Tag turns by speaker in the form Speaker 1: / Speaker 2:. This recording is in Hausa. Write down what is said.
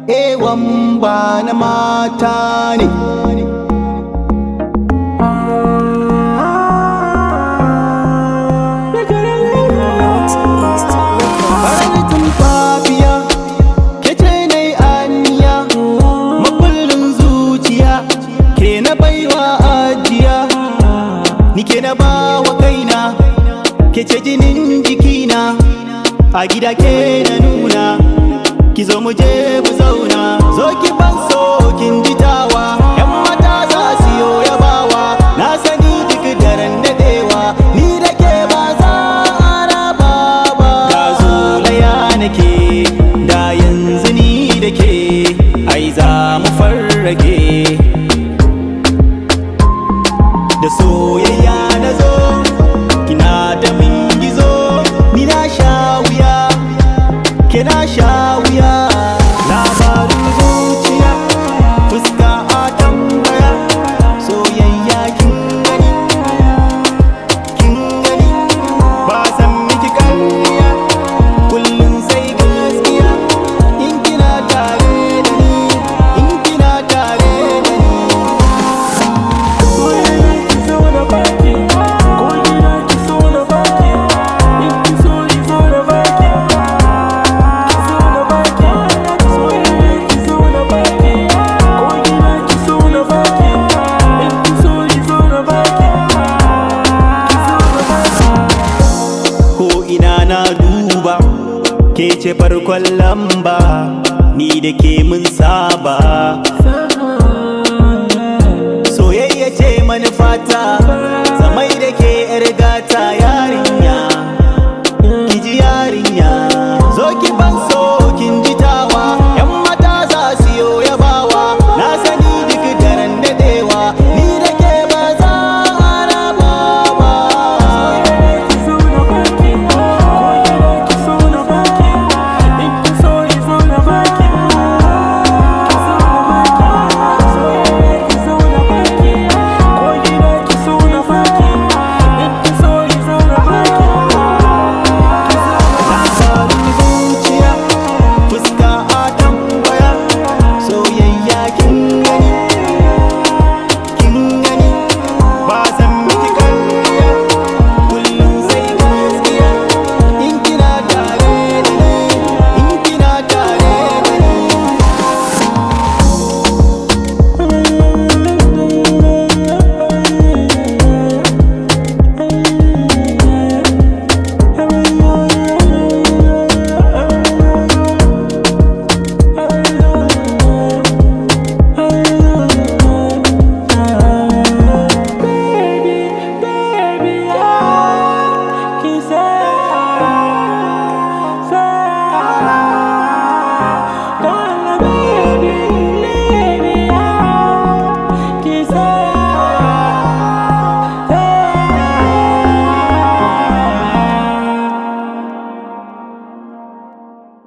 Speaker 1: Wamba na mata ne. Farin fafiya kece nai aniya, makullin zuciya ke na baiwa ajiya. Ni ke na bawa kaina, kece jinin jikina, a gida ke na nuna. Ki zo mu je mu zauna, zo ki ban so kin jitawa. Yan mata za su yo yabawa, na sani duk daren dadewa. Ni da ke ba za a raba ba. Da zolaya nake, da yanzu ni da ke, ai za mu farrage. Da soyayya na zo, kina da min gizo. Ni na sha wuya, ke na sha wuya. Labarin zuciya, fuska a tambaya. Soyayya kin gani, ba san miki ƙarya. Kullum sai gaskiya, in kina tare da ni, in kina tare da ni.
Speaker 2: Soyayya ki zo da baki, ko gida ki so da baki. In ki so ki zo da baki, ki zo da baki. Soyayya ki zo da baki, ko gida ki so da baki. In ki so ki zo da baki, ki zo da baki.
Speaker 1: Ko ina na duba, ke ce farkon lamba, ni da ke mun saba.